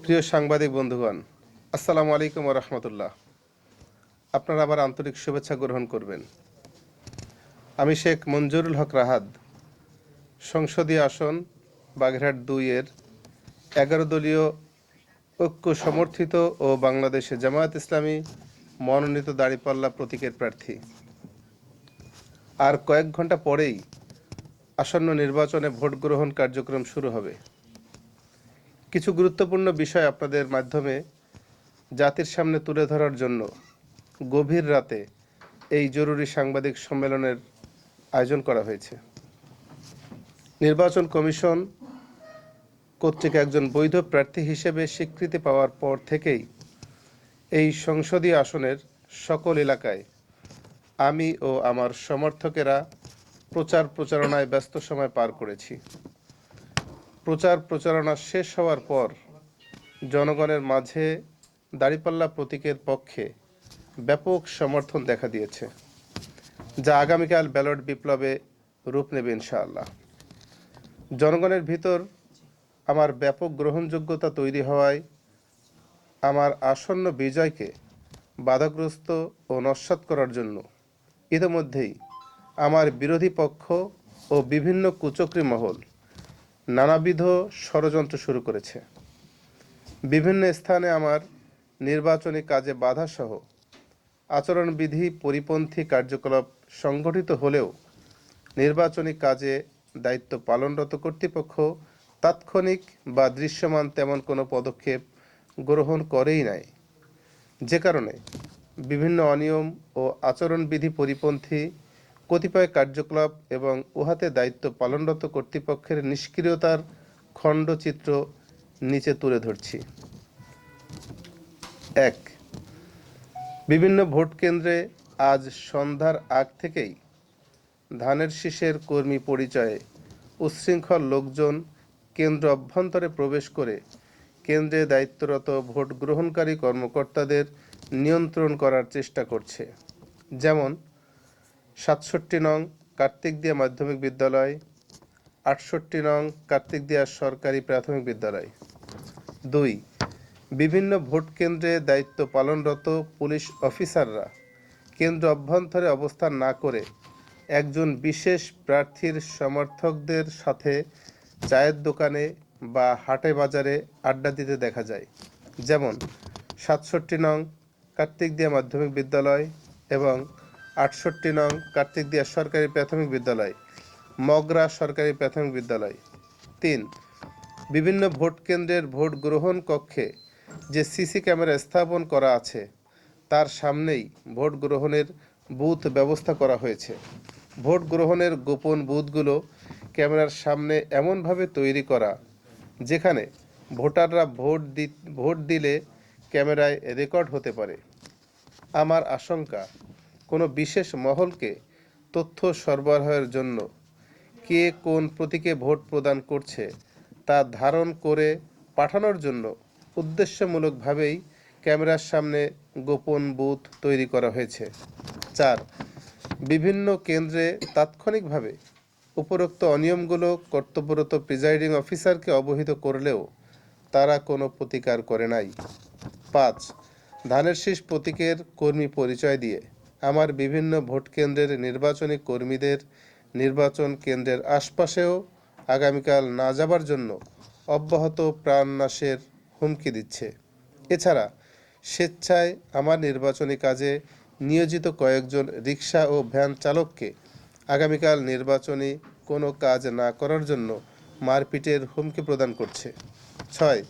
প্রিয় সাংবাদিক বন্ধুগণ, আসসালামু আলাইকুম ওয়া রাহমাতুল্লাহ। আপনারা আবার আন্তরিক শুভেচ্ছা গ্রহণ করবেন। আমি শেখ মঞ্জুরুল হক রাহাত, সংসদীয় আসন বাগেরহাট ২ এর ১১ দলীয় ঐক্য সমর্থিত ও বাংলাদেশে জামায়াত ইসলামী মনোনীত দাঁড়িপাল্লা প্রতীকের প্রার্থী। আর কয়েক ঘন্টা পরেই আসন্ন নির্বাচনে ভোট গ্রহণ কার্যক্রম শুরু হবে। কিছু গুরুত্বপূর্ণ বিষয় আপনাদের মাধ্যমে জাতির সামনে তুলে ধরার জন্য গভীর রাতে এই জরুরি সাংবাদিক সম্মেলনের আয়োজন করা হয়েছে। নির্বাচন কমিশন কর্তৃক একজন বৈধ প্রার্থী হিসেবে স্বীকৃতি পাওয়ার পর থেকেই এই সংসদীয় আসনের সকল এলাকায় আমি ও আমার সমর্থকেরা প্রচারণায় ব্যস্ত সময় পার করেছি। প্রচারণা শেষ হওয়ার পর জনগণের মাঝে দাঁড়িপাল্লা প্রতীকের পক্ষে ব্যাপক সমর্থন দেখা দিয়েছে, যা আগামীকাল ব্যালট বিপ্লবে রূপ নেবে ইনশাআল্লাহ। জনগণের ভিতর আমার ব্যাপক গ্রহণযোগ্যতা তৈরি হওয়ায় আমার আসন্ন বিজয়কে বাধাগ্রস্ত ও নস্যাৎ করার জন্য ইতিমধ্যেই আমার বিরোধী পক্ষ ও বিভিন্ন কুচক্রী মহল নানাবিধ ষড়যন্ত্র শুরু করেছে। বিভিন্ন স্থানে আমার নির্বাচনী কাজে বাধাসহ আচরণবিধি পরিপন্থী কার্যকলাপ সংগঠিত হলেও নির্বাচনী কাজে দায়িত্ব পালনরত কর্তৃপক্ষ তাৎক্ষণিক বা দৃশ্যমান তেমন কোনো পদক্ষেপ গ্রহণ করেই নাই, যে কারণে বিভিন্ন অনিয়ম ও আচরণবিধি পরিপন্থী কতিপয় কার্যকলাপ এবং উহাতে দায়িত্ব পালনরত কর্তৃপক্ষের নিষ্ক্রিয়তার খণ্ডচিত্র নিচে তুলে ধরছি। ১. বিভিন্ন ভোট কেন্দ্রে আজ সন্ধ্যার আগ থেকেই ধানের শীষের কর্মী পরিচয়ে উচ্ছৃঙ্খল লোকজন কেন্দ্র অভ্যন্তরে প্রবেশ করে কেন্দ্রে দায়িত্বরত ভোট গ্রহণকারী কর্মকর্তাদের নিয়ন্ত্রণ করার চেষ্টা করছে। যেমন ৬৭ নং কার্তিকদিয়া মাধ্যমিক বিদ্যালয়, ৬৮ নং কার্তিকদিয়া সরকারি প্রাথমিক বিদ্যালয়। ২. বিভিন্ন ভোট কেন্দ্রে দায়িত্ব পালনরত পুলিশ অফিসাররা কেন্দ্র অভ্যন্তরে অবস্থান না করে একজন বিশেষ প্রার্থীর সমর্থকদের সাথে চায়ের দোকানে বা হাটে বাজারে আড্ডা দিতে দেখা যায়। যেমন ৬৭ নং কার্তিকদিয়া মাধ্যমিক বিদ্যালয় এবং ৬৮ নং কার্তিকদিয়া সরকারি প্রাথমিক বিদ্যালয়, মগরা সরকারি প্রাথমিক বিদ্যালয়। ৩. বিভিন্ন ভোট কেন্দ্রের ভোট গ্রহণ কক্ষে যে সিসি ক্যামেরা স্থাপন করা আছে তার সামনেই ভোট গ্রহণের বুথ ব্যবস্থা করা হয়েছে। ভোট গ্রহণের গোপন বুথগুলো ক্যামেরার সামনে এমনভাবে তৈরি করা যেখানে ভোটাররা ভোট দিলে ক্যামেরায় রেকর্ড হতে পারে। আমার আশঙ্কা, কোনো বিশেষ মহলকে তথ্য সরবরাহের জন্য কে কোন প্রতীকে ভোট প্রদান করছে তা ধারণ করে পাঠানোর জন্য উদ্দেশ্যমূলকভাবেই ক্যামেরার সামনে গোপন বুথ তৈরি করা হয়েছে। ৪. বিভিন্ন কেন্দ্রে তাৎক্ষণিকভাবে উপরোক্ত অনিয়মগুলো কর্তব্যরত প্রিজাইডিং অফিসারকে অবহিত করলেও তারা কোনো প্রতিকার করে নাই। ৫. ধানের শীষ প্রতীকের কর্মী পরিচয় দিয়ে আমার বিভিন্ন ভোট কেন্দ্রের নির্বাচনী কর্মীদের নির্বাচন কেন্দ্রের আশপাশেও আগামীকাল না যাবার জন্য অব্যাহত প্রাণনাশের হুমকি দিচ্ছে। এছাড়া স্বেচ্ছায় আমার নির্বাচনী কাজে নিয়োজিত কয়েকজন রিকশা ও ভ্যান চালককে আগামীকাল নির্বাচনী কোনো কাজ না করার জন্য মারপিটের হুমকি প্রদান করছে। ৬.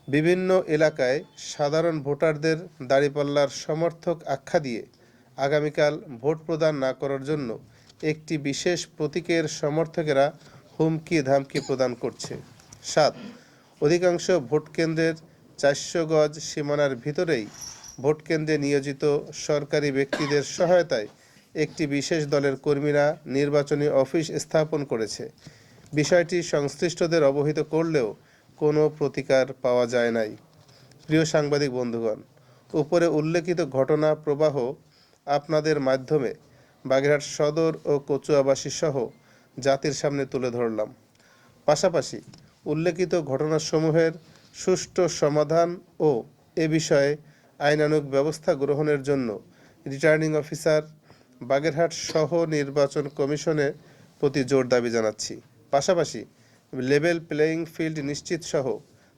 বিভিন্ন এলাকায় সাধারণ ভোটারদের দাঁড়িপাল্লার সমর্থক আখ্যা দিয়ে আগামীকাল ভোট প্রদান না করার জন্য একটি বিশেষ প্রতীকের সমর্থকেরা হুমকি ধামকি প্রদান করছে। ৭. অধিকাংশ ভোটকেন্দ্রের ৪০০ গজ সীমানার ভিতরেই ভোটকেন্দ্রে নিয়োজিত সরকারি ব্যক্তিদের সহায়তায় একটি বিশেষ দলের কর্মীরা নির্বাচনী অফিস স্থাপন করেছে। বিষয়টি সংশ্লিষ্টদের অবহিত করলেও কোনো প্রতিকার পাওয়া যায় নাই। প্রিয় সাংবাদিক বন্ধুগণ, উপরে উল্লেখিত ঘটনা প্রবাহ আপনাদের মাধ্যমে বাগেরহাট সদর ও কচুয়াবাসী সহ জাতির সামনে তুলে ধরলাম। পাশাপাশি উল্লেখিত ঘটনাসমূহের সুষ্ঠু সমাধান ও এ বিষয়ে আইনানুগ ব্যবস্থা গ্রহণের জন্য রিটার্নিং অফিসার বাগেরহাট সহ নির্বাচন কমিশনের প্রতি জোর দাবি জানাচ্ছি। পাশাপাশি লেভেল প্লেয়িং ফিল্ড নিশ্চিত সহ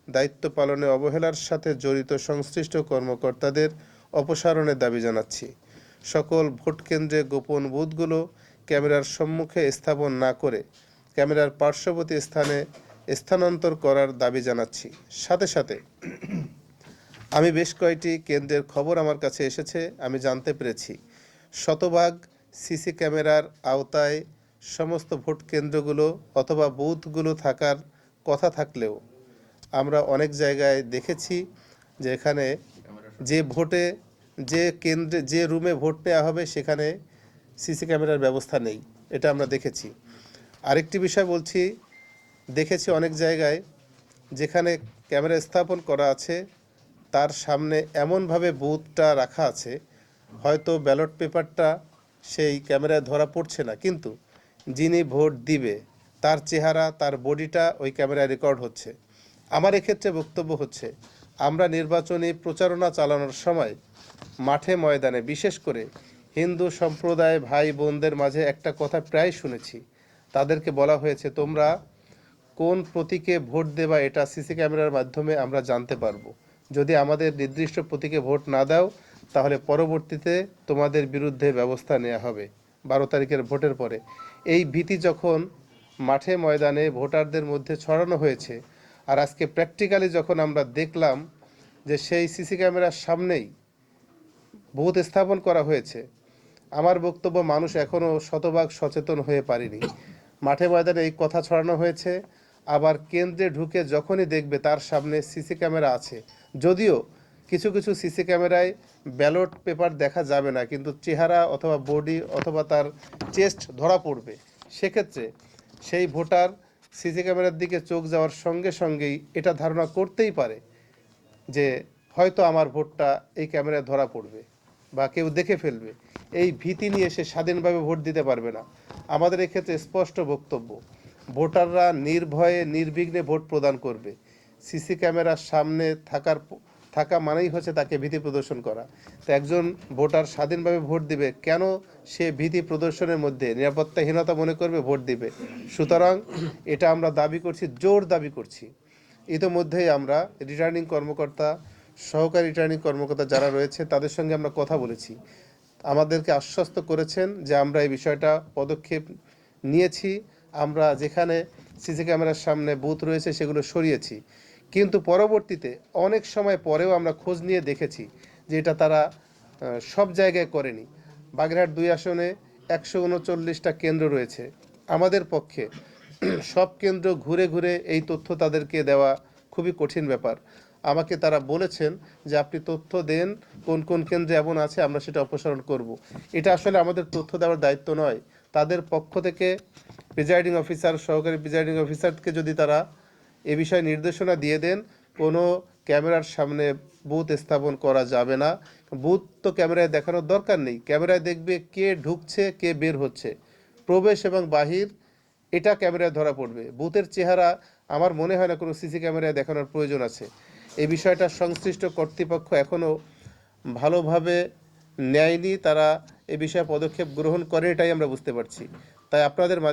দায়িত্ব পালনে অবহেলার সাথে জড়িত সংশ্লিষ্ট কর্মকর্তাদের অপসারণের দাবি জানাচ্ছি। সকল ভোট কেন্দ্রে গোপন বুথগুলো ক্যামেরার সম্মুখে স্থাপন না করে ক্যামেরার পার্শ্ববর্তী স্থানে স্থানান্তর করার দাবি জানাচ্ছি। সাথে সাথে আমি বেশ কয়েকটি কেন্দ্রের খবর আমার কাছে এসেছে, আমি জানতে পেরেছি শতভাগ সিসি ক্যামেরার আওতায় সমস্ত ভোট কেন্দ্রগুলো অথবা বুথগুলো থাকার কথা থাকলেও আমরা অনেক জায়গায় দেখেছি যে এখানে যে কেন্দ্রে যে রুমে ভোট নেওয়া হবে সেখানে সিসি ক্যামেরার ব্যবস্থা নেই, এটা আমরা দেখেছি। আরেকটি বিষয় বলছি, দেখেছি অনেক জায়গায় যেখানে ক্যামেরা স্থাপন করা আছে তার সামনে এমনভাবে বুথটা রাখা আছে, হয়তো ব্যালট পেপারটা সেই ক্যামেরায় ধরা পড়ছে না, কিন্তু যিনি ভোট দিবে তার চেহারা, তার বডিটা ওই ক্যামেরায় রেকর্ড হচ্ছে। আমার এক্ষেত্রে বক্তব্য হচ্ছে, আমরা নির্বাচনী প্রচারণা চালানোর সময় মাঠে ময়দানে বিশেষ করে হিন্দু সম্প্রদায় ভাই বোনদের মাঝে একটা কথা প্রায় শুনেছি, তাদেরকে বলা হয়েছে তোমরা কোন প্রতীকে ভোট দেবা এটা সিসি ক্যামেরার মাধ্যমে আমরা জানতে পারবো। যদি আমাদের নির্দিষ্ট প্রতীকে ভোট না দাও তাহলে পরবর্তীতে তোমাদের বিরুদ্ধে ব্যবস্থা নেওয়া হবে 12 তারিখের ভোটের পরে। এই ভীতি যখন মাঠে ময়দানে ভোটারদের মধ্যে ছড়ানো হয়েছে, আর আজকে প্র্যাকটিক্যালি যখন আমরা দেখলাম যে সেই সিসি ক্যামেরার সামনেই বুথ স্থাপন করা হয়েছে, আমার বক্তব্য মানুষ এখনও শতভাগ সচেতন হয়ে পারেনি। মাঠে ময়দানে এই কথা ছড়ানো হয়েছে, আবার কেন্দ্রে ঢুকে যখনই দেখবে তার সামনে সিসি ক্যামেরা আছে, যদিও কিছু কিছু সিসি ক্যামেরায় ব্যালট পেপার দেখা যাবে না, কিন্তু চেহারা অথবা বডি অথবা তার চেস্ট ধরা পড়বে। সেক্ষেত্রে সেই ভোটার সিসি ক্যামেরার দিকে চোখ যাওয়ার সঙ্গে সঙ্গেই এটা ধারণা করতেই পারে যে হয়তো আমার ভোটটা এই ক্যামেরায় ধরা পড়বে বা কেউ দেখে ফেলবে। এই ভীতি নিয়ে সে স্বাধীনভাবে ভোট দিতে পারবে না। আমাদের এক্ষেত্রে স্পষ্ট বক্তব্য, ভোটাররা নির্ভয়ে নির্বিঘ্নে ভোট প্রদান করবে। সিসি ক্যামেরার সামনে থাকা মানেই হচ্ছে তাকে ভীতি প্রদর্শন করা। তো একজন ভোটার স্বাধীনভাবে ভোট দিবে, কেন সে ভীতি প্রদর্শনের মধ্যে নিরাপত্তাহীনতা মনে করবে ভোট দিবে? সুতরাং এটা আমরা দাবি করছি, জোর দাবি করছি। ইতোমধ্যেই আমরা রিটার্নিং কর্মকর্তা, সহকারী রিটার্নিং কর্মকর্তা যারা রয়েছে তাদের সঙ্গে আমরা কথা বলেছি, আমাদেরকে আশ্বস্ত করেছেন যে আমরা এই বিষয়টা পদক্ষেপ নিয়েছি। আমরা যেখানে সিসি ক্যামেরার সামনে বুথ রয়েছে সেগুলো সরিয়েছি, কিন্তু পরবর্তীতে অনেক সময় পরেও আমরা খোঁজ নিয়ে দেখেছি যে এটা তারা সব জায়গায় করেনি। বাগেরহাট 2 আসনে 139টা কেন্দ্র রয়েছে, আমাদের পক্ষে সব কেন্দ্র ঘুরে ঘুরে এই তথ্য তাদেরকে দেওয়া খুবই কঠিন ব্যাপার। আমাকে তারা বলেছেন যে আপনি তথ্য দেন কোন কোন কেন্দ্রে এমন আছে, আমরা সেটা অপসারণ করব। এটা আসলে আমাদের তথ্য দেওয়ার দায়িত্ব নয়, তাদের পক্ষ থেকে প্রিজাইডিং অফিসার, সহকারী প্রিজাইডিং অফিসারকে যদি তারা এ বিষয়ে নির্দেশনা দিয়ে দেন কোনো ক্যামেরার সামনে বুথ স্থাপন করা যাবে না। বুথ তো ক্যামেরায় দেখানোর দরকার নেই, ক্যামেরায় দেখবে কে ঢুকছে কে বের হচ্ছে, প্রবেশ এবং বাহির এটা ক্যামেরায় ধরা পড়বে। বুথের চেহারা আমার মনে হয় না কোনো সিসি ক্যামেরায় দেখানোর প্রয়োজন আছে। এই বিষয়টা সংশ্লিষ্ট কর্তৃপক্ষ এখনও ভালোভাবে নেয়নি, তারা এ বিষয়ে পদক্ষেপ গ্রহণ করে এটাই আমরা বুঝতে পারছি। তাই আপনাদের